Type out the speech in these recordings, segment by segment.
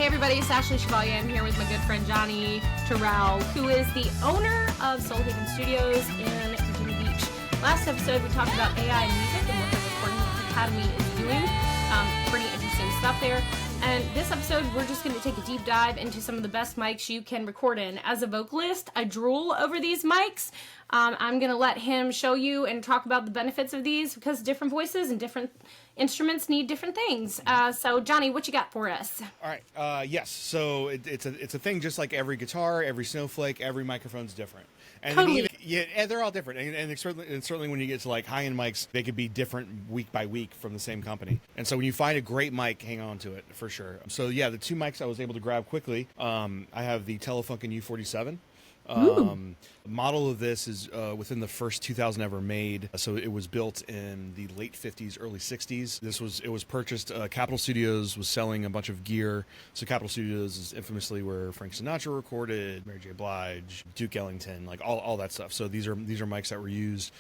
Hey everybody, it's Ashleigh Chevalier. I'm here with my good friend Johnny Terrell, who is the owner of Soul Haven Studios in Virginia Beach. Last episode we talked about AI music and what the Recording Academy is doing. Pretty interesting stuff there. And this episode, we're just going to take a deep dive into some of the best mics you can record in. As a vocalist, I drool over these mics. I'm going to let him show you and talk about the benefits of these because different voices and different instruments need different things. So, Johnny, what you got for us? All right. Yes. So it's a thing just like every guitar, every snowflake, every microphone's different. And Totally. yeah, they're all different. And certainly when you get to like high-end mics, they could be different week by week from the same company. And so when you find a great mic, hang on to it for sure. So yeah, the two mics I was able to grab quickly. I have the Telefunken U47. Model of this is within the first 2,000 ever made. So it was built in the late 50s, early 60s. It was purchased. Capitol Studios was selling a bunch of gear. So Capitol Studios is infamously where Frank Sinatra recorded, Mary J. Blige, Duke Ellington, like all that stuff. So these are mics that were used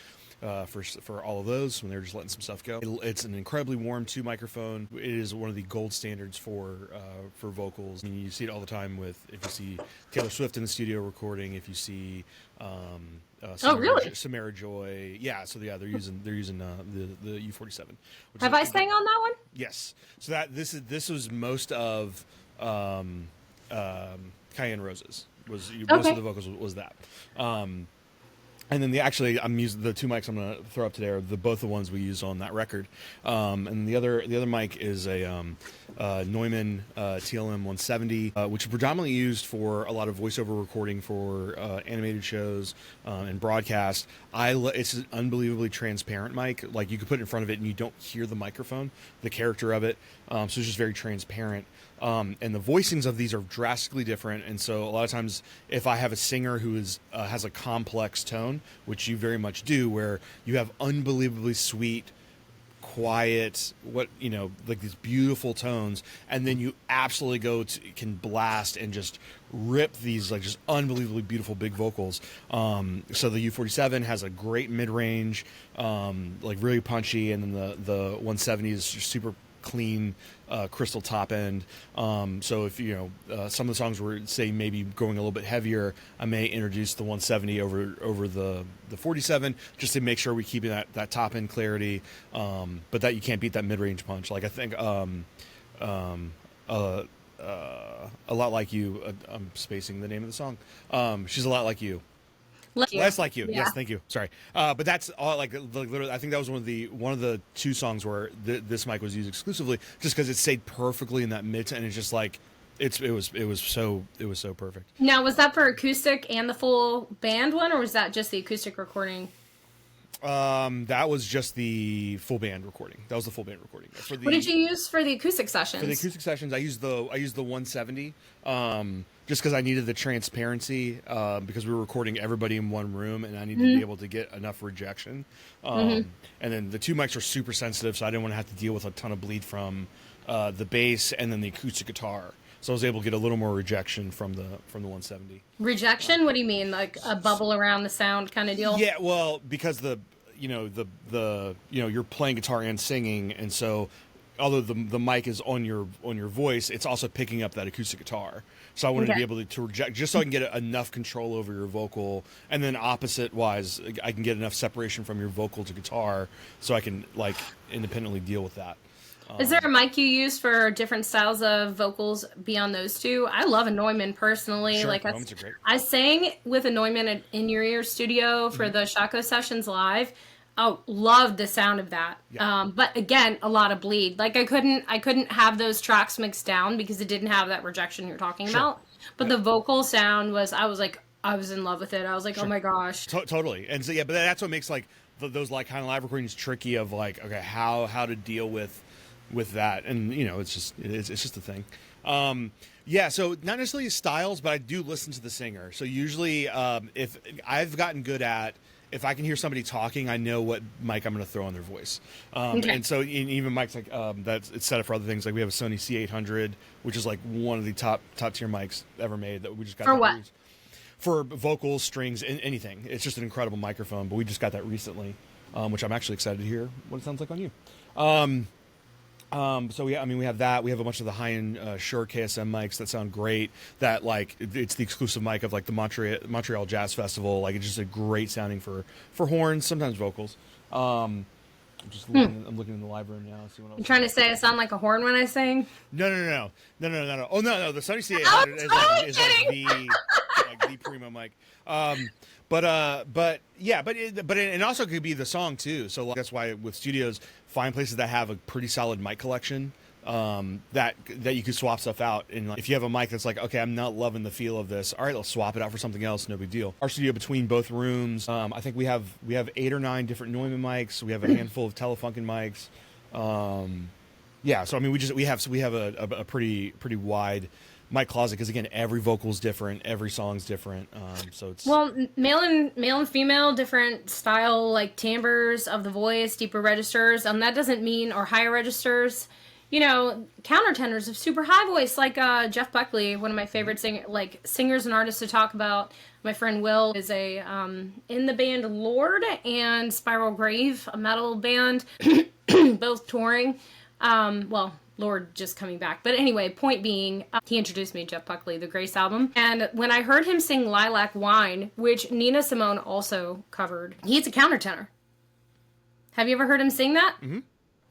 for all of those when they were just letting some stuff go. It's an incredibly warm tube microphone. It is one of the gold standards for vocals. I mean, you see it all the time with if you see Taylor Swift in the studio recording, if you see Samara Joy. Yeah, so yeah, they're using the U47. Have I sang on that one? Yes. So this was most of Cayenne Roses most of the vocals was that. And then I'm using the two mics I'm going to throw up today are both the ones we use on that record. And the other mic is a Neumann TLM-170, which is predominantly used for a lot of voiceover recording for animated shows and broadcast. It's an unbelievably transparent mic. Like you could put it in front of it and you don't hear the microphone, the character of it. So it's just very transparent. And the voicings of these are drastically different, and so a lot of times, if I have a singer who has a complex tone, which you very much do, where you have unbelievably sweet, quiet, like these beautiful tones, and then you absolutely can blast and just rip these like just unbelievably beautiful big vocals. So the U47 has a great mid-range, like really punchy, and then the 170 is just super clean crystal top end. So if some of the songs were say maybe going a little bit heavier, I may introduce the 170 over the 47 just to make sure we keep that top end clarity, but that you can't beat that mid-range punch. Like I think a lot like you, I'm spacing the name of the song. She's a lot like you. Less like you. Yeah. Yes, thank you. Sorry, but that's all. Like literally, I think that was one of the two songs where this mic was used exclusively, just because it stayed perfectly in that mid, and it's just like it was so perfect. Now, was that for acoustic and the full band one, or was that just the acoustic recording? That was just the full band recording. That was the full band recording. What did you use for the acoustic sessions? For the acoustic sessions, I used the 170. Just because I needed the transparency, because we were recording everybody in one room, and I needed to be able to get enough rejection. And then the two mics are super sensitive, so I didn't want to have to deal with a ton of bleed from the bass and then the acoustic guitar. So I was able to get a little more rejection from the 170. Rejection? What do you mean, like a bubble around the sound kind of deal? Yeah, well, because you're playing guitar and singing, and so although the mic is on your voice, it's also picking up that acoustic guitar. So I wanted to be able to reject, just so I can get enough control over your vocal, and then opposite wise, I can get enough separation from your vocal to guitar, so I can like independently deal with that. Is there a mic you use for different styles of vocals beyond those two? I love a Neumann personally. Sure, like Neumanns are great. I sang with a Neumann in Your Ear studio for the Shaco sessions live. Oh, loved the sound of that. Yeah. But again, a lot of bleed. Like I couldn't have those tracks mixed down because it didn't have that rejection you're talking about. But the vocal sound I was in love with it. I was like, oh my gosh. Totally. And so yeah, but that's what makes like those like kind of live recordings tricky of like, okay, how to deal with that. And it's just a thing. Yeah, so not necessarily styles, but I do listen to the singer. So usually if I've gotten good at, if I can hear somebody talking, I know what mic I'm going to throw on their voice. And so even mics like it's set up for other things. Like we have a Sony C800, which is like one of the top tier mics ever made that we just got. For what? For vocals, strings, anything. It's just an incredible microphone, but we just got that recently, which I'm actually excited to hear what it sounds like on you. So yeah, I mean, we have that. We have a bunch of the high-end Shure KSM mics that sound great. That like it's the exclusive mic of like the Montreal Jazz Festival. Like it's just a great sounding for horns, sometimes vocals. I'm just looking. I'm looking in the live room now. See what else. You trying to say I sound like a horn when I sing? No. Oh no. The Sony C800 is like the primo mic. But yeah, but it also could be the song too. So like, that's why with studios, find places that have a pretty solid mic collection. That you could swap stuff out, and like, if you have a mic that's like, okay, I'm not loving the feel of this, all right, let's swap it out for something else, no big deal. Our studio between both rooms, I think we have 8 or 9 different Neumann mics. We have a handful of Telefunken mics. Yeah, so I mean, we have a pretty wide mic closet because again, every vocal is different, every song's different. So it's male and female, different style like timbres of the voice, deeper registers. That doesn't mean or higher registers. You know, countertenors of super high voice, like Jeff Buckley, one of my favorite singers and artists to talk about. My friend Will is in the band Lord and Spiral Grave, a metal band, both touring. Lord just coming back. But anyway, point being, he introduced me to Jeff Buckley, the Grace album. And when I heard him sing Lilac Wine, which Nina Simone also covered, he's a countertenor. Have you ever heard him sing that? Mm-hmm.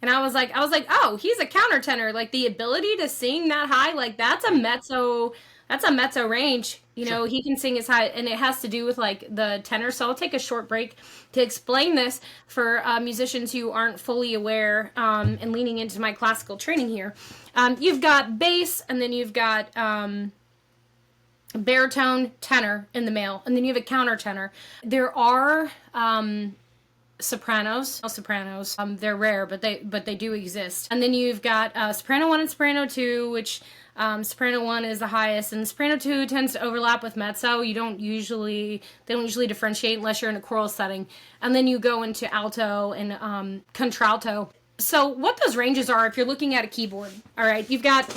And I was like, oh, he's a countertenor. Like the ability to sing that high, like that's a mezzo range. You know, he can sing as high, and it has to do with like the tenor. So I'll take a short break to explain this for musicians who aren't fully aware and leaning into my classical training here. You've got bass, and then you've got baritone, tenor in the male, and then you have a countertenor. There are sopranos. They're rare, but they do exist. And then you've got soprano 1 and soprano 2, which soprano 1 is the highest, and soprano 2 tends to overlap with mezzo. They don't usually differentiate unless you're in a choral setting. And then you go into alto and contralto. So what those ranges are, if you're looking at a keyboard, all right, you've got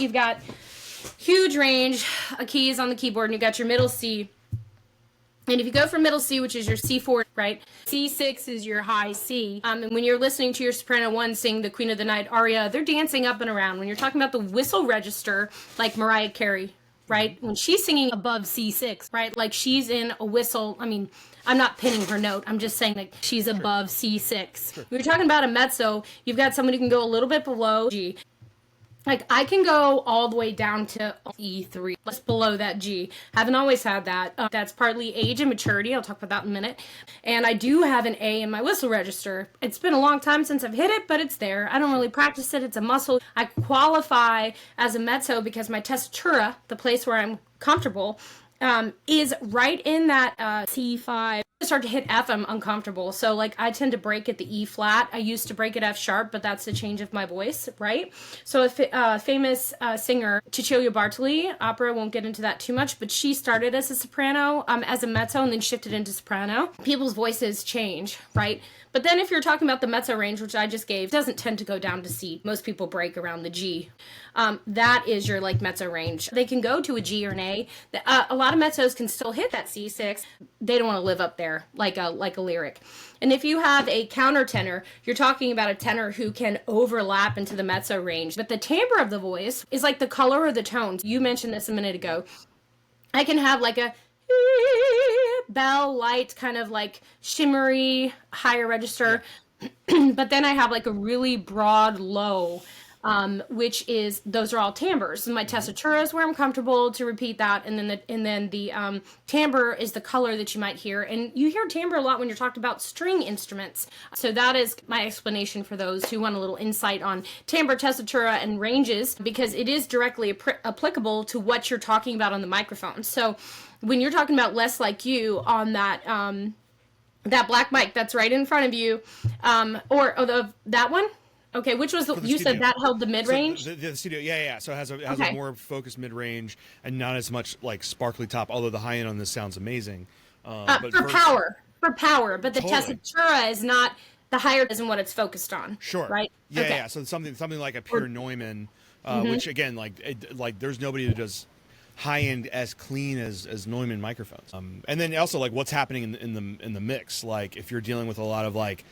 huge range of keys on the keyboard, and you've got your middle C. And if you go from middle C, which is your C4, right? C6 is your high C. And when you're listening to your soprano 1 sing the Queen of the Night aria, they're dancing up and around. When you're talking about the whistle register, like Mariah Carey, right? When she's singing above C6, right? Like she's in a whistle. I mean, I'm not pinning her note. I'm just saying like she's above C6. Sure. When you're talking about a mezzo, you've got someone who can go a little bit below G. Like, I can go all the way down to E3, just below that G. Haven't always had that. That's partly age and maturity. I'll talk about that in a minute. And I do have an A in my whistle register. It's been a long time since I've hit it, but it's there. I don't really practice it. It's a muscle. I qualify as a mezzo because my tessitura, the place where I'm comfortable, is right in that C5. I start to hit F, I'm uncomfortable. So like I tend to break at the E flat. I used to break at F sharp, but that's the change of my voice, right? So a famous singer, Cecilia Bartoli, opera, won't get into that too much, but she started as a soprano, as a mezzo, and then shifted into soprano. People's voices change, right? But then if you're talking about the mezzo range, which I just gave, it doesn't tend to go down to C. Most people break around the G. That is your like mezzo range. They can go to a G or an A. A lot of mezzos can still hit that C6. They don't want to live up there like a lyric. And if you have a countertenor, you're talking about a tenor who can overlap into the mezzo range. But the timbre of the voice is like the color or the tones. You mentioned this a minute ago. I can have like a bell, light, kind of like shimmery, higher register. Yeah. But then I have like a really broad low, which is, those are all timbres. And my tessitura is where I'm comfortable to repeat that. And then the timbre is the color that you might hear. And you hear timbre a lot when you're talking about string instruments. So that is my explanation for those who want a little insight on timbre, tessitura, and ranges, because it is directly applicable to what you're talking about on the microphone. So when you're talking about Less Like You on that that black mic that's right in front of you, that one? Okay, which was you said that held the mid-range? So the studio, yeah. So it has a more focused mid-range and not as much like sparkly top, although the high end on this sounds amazing. But for power, but the tessitura is not, the higher isn't what it's focused on. Sure. Right? Yeah, okay. Yeah. So something like a pure Neumann, which again, like there's nobody that does high-end as clean as Neumann microphones. And then also like what's happening in the mix, like if you're dealing with a lot of like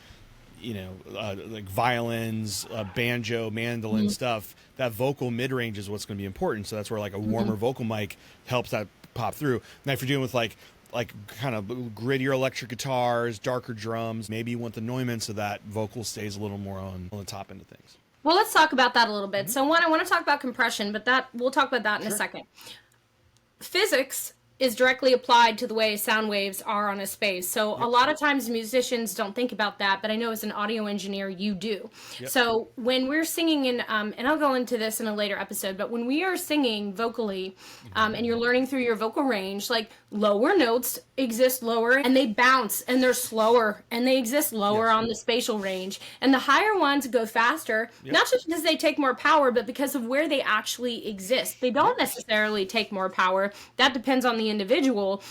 like violins, banjo, mandolin stuff, that vocal mid-range is what's going to be important. So that's where like a warmer vocal mic helps that pop through. Now if you're dealing with like kind of grittier electric guitars, darker drums, maybe you want the Neumann so that vocal stays a little more on the top end of things. Well, let's talk about that a little bit. So one, I want to talk about compression, but we'll talk about that in a second. Physics is directly applied to the way sound waves are on a space. So a lot of times musicians don't think about that, but I know as an audio engineer, you do. So when we're singing in, and I'll go into this in a later episode, but when we are singing vocally, and you're learning through your vocal range, like lower notes exist lower and they bounce and they're slower and they exist lower on the spatial range. And the higher ones go faster, not just because they take more power, but because of where they actually exist. They don't necessarily take more power. That depends on the individual.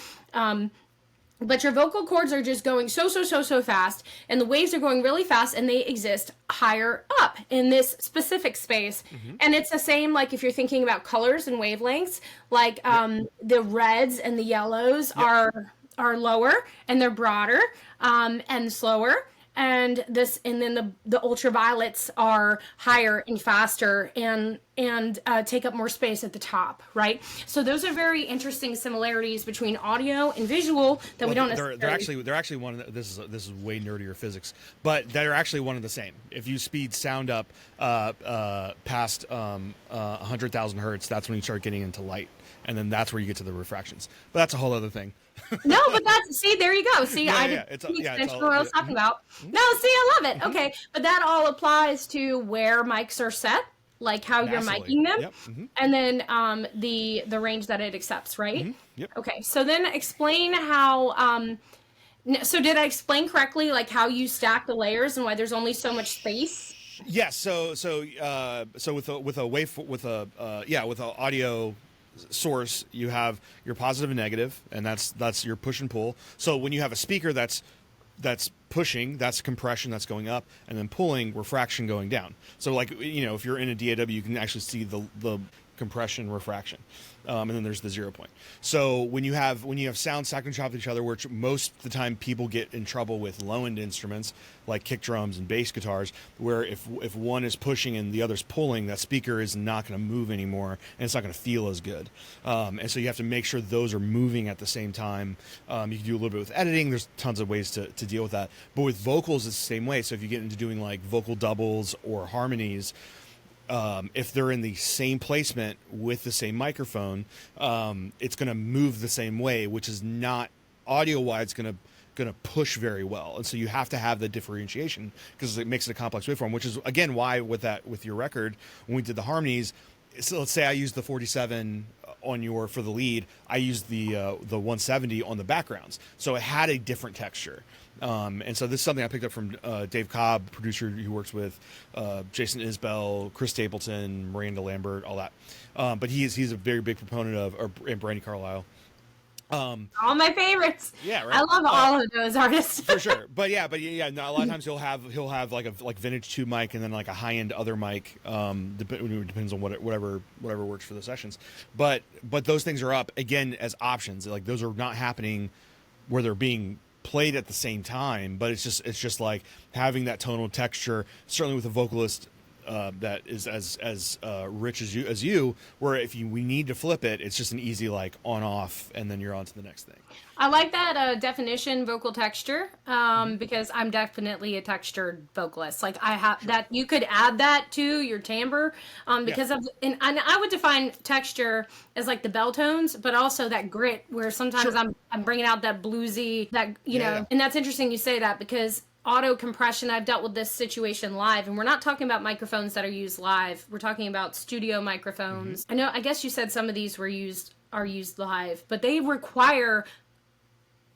But your vocal cords are just going so fast, and the waves are going really fast, and they exist higher up in this specific space. And it's the same, like if you're thinking about colors and wavelengths, like the reds and the yellows are lower and they're broader and slower. And then the ultraviolets are higher and faster and take up more space at the top, right? So those are very interesting similarities between audio and visual that we don't necessarily. They're actually one of this is way nerdier physics, but they're actually one of the same. If you speed sound up past 100,000 hertz, that's when you start getting into light, and then that's where you get to the refractions. But that's a whole other thing. No, but there you go. See, I didn't extension what I was talking about. No, see, I love it. Okay, but that all applies to where mics are set, like how you're micing them, and then the range that it accepts, right? Okay, so then explain how. So did I explain correctly, like how you stack the layers and why there's only so much space? Yes. So with a audio source, you have your positive and negative, and that's your push and pull. So when you have a speaker that's pushing, that's compression that's going up, and then pulling, refraction going down. So like if you're in a DAW, you can actually see the compression, refraction, and then there's the 0 point. So when you have sound stacking on top of each other, which most of the time people get in trouble with low end instruments like kick drums and bass guitars, where if one is pushing and the other's pulling, that speaker is not going to move anymore and it's not going to feel as good. And so you have to make sure those are moving at the same time. You can do a little bit with editing. There's tons of ways to deal with that. But with vocals, it's the same way. So if you get into doing like vocal doubles or harmonies, if they're in the same placement with the same microphone, it's going to move the same way, which is not audio-wise going to push very well. And so you have to have the differentiation because it makes it a complex waveform, which is again why with your record when we did the harmonies. So let's say I used the 47 for the lead, I used the 170 on the backgrounds, so it had a different texture. And so this is something I picked up from Dave Cobb, producer who works with Jason Isbell, Chris Stapleton, Miranda Lambert, all that. But he's a very big proponent and Brandy Carlisle. All my favorites. Yeah, right. I love all of those artists for sure. But no, a lot of times he'll have like a vintage 2 mic and then like a high end other mic. Depends on whatever works for the sessions. But those things are up again as options. Like those are not happening where they're being played at the same time, but it's just like having that tonal texture, certainly with a vocalist that is as rich as you, where we need to flip it, it's just an easy like on off, and then you're on to the next thing. I like that definition, vocal texture, because I'm definitely a textured vocalist. Like I have that, you could add that to your timbre, because and I would define texture as like the bell tones, but also that grit where sometimes I'm bringing out that bluesy, that know, and that's interesting you say that because auto compression, I've dealt with this situation live, and we're not talking about microphones that are used live. We're talking about studio microphones. I guess you said some of these are used live, but they require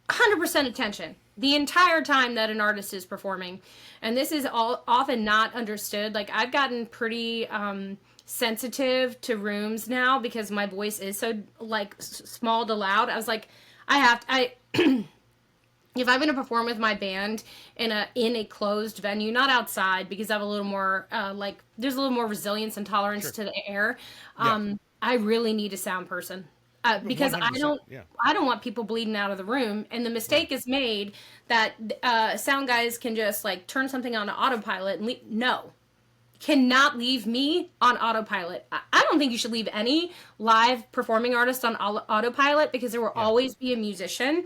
100% attention the entire time that an artist is performing. And this is often not understood. Like I've gotten pretty sensitive to rooms now because my voice is so like small to loud. I was like, if I'm going to perform with my band in a closed venue, not outside, because I have a little more there's a little more resilience and tolerance to the air. I really need a sound person. because 100%, yeah. I don't want people bleeding out of the room. And the mistake is made that sound guys can just like turn something on autopilot and no. Cannot leave me on autopilot. I don't think you should leave any live performing artist on autopilot, because there will always be a musician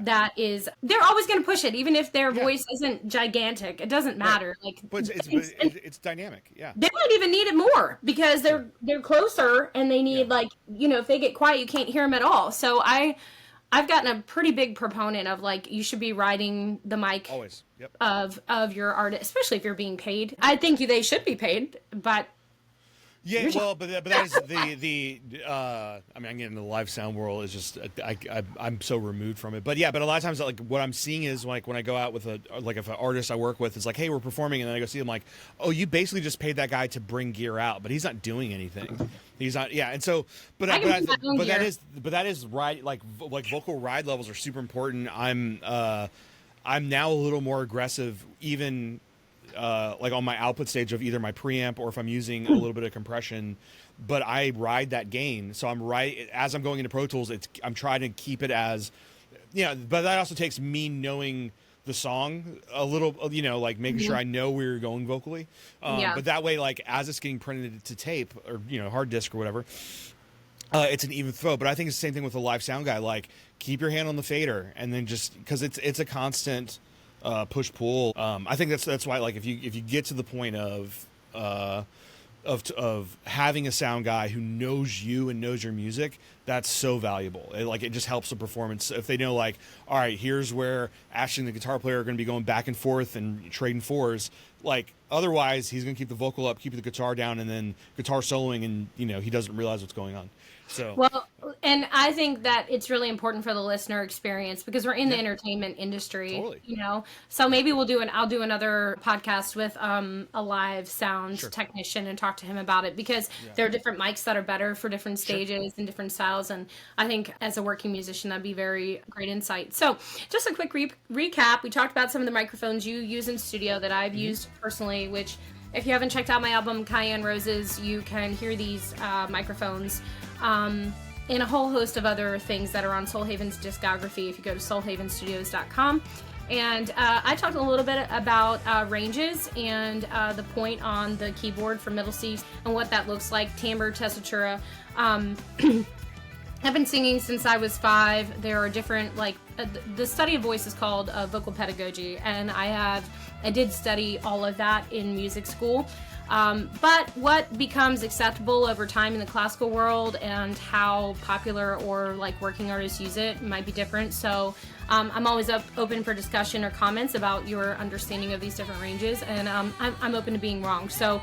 that is, they're always going to push it, even if their voice isn't gigantic. It doesn't matter. Like, but it's dynamic. Yeah. They might even need it more because they're closer and they need like, if they get quiet, you can't hear them at all. So I've gotten a pretty big proponent of like, you should be riding the mic always of your artist, especially if you're being paid. I think they should be paid, but but that is the I mean, again, the live sound world is just I'm so removed from it. But a lot of times, like, what I'm seeing is like when I go out with if an artist I work with is like, hey, we're performing, and then I go see them, like, oh, you basically just paid that guy to bring gear out, but he's not doing anything. He's not, and so, but that is right. Like vocal ride levels are super important. I'm now a little more aggressive, even like on my output stage of either my preamp or if I'm using a little bit of compression, but I ride that gain. So as I'm going into Pro Tools, I'm trying to keep it as, but that also takes me knowing the song a little, like making sure I know where you're going vocally. But that way, like as it's getting printed to tape or, hard disk or whatever, it's an even flow. But I think it's the same thing with a live sound guy. Like, keep your hand on the fader, and then just because it's a constant push pull. I think that's why, like, if you get to the point of having a sound guy who knows you and knows your music, that's so valuable. It just helps the performance. If they know, like, all right, here's where Ashleigh and the guitar player are going to be going back and forth and trading fours. Like, otherwise, he's going to keep the vocal up, keep the guitar down, and then guitar soloing, and he doesn't realize what's going on. So well, and I think that it's really important for the listener experience because we're in the entertainment industry, totally. So maybe I'll do another podcast with a live sound technician and talk to him about it, because there are different mics that are better for different stages and different styles, and I think as a working musician that'd be very great insight. So just a quick recap. We talked about some of the microphones you use in studio that I've used personally, which, if you haven't checked out my album Cayenne Roses, you can hear these microphones in a whole host of other things that are on Soulhaven's discography if you go to soulhavenstudios.com. And I talked a little bit about ranges and the point on the keyboard for middle C and what that looks like, timbre, tessitura. I've been singing since I was 5. There are different, the study of voice is called vocal pedagogy, and I did study all of that in music school. But what becomes acceptable over time in the classical world and how popular or working artists use it might be different. So I'm always open for discussion or comments about your understanding of these different ranges, and I'm open to being wrong. So,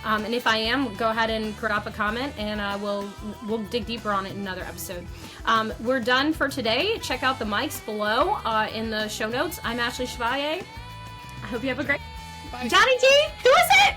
and if I am, go ahead and drop a comment, and we'll dig deeper on it in another episode. We're done for today. Check out the mics below in the show notes. I'm Ashleigh Chevalier. I hope you have a great... Bye. Johnny G, who is it?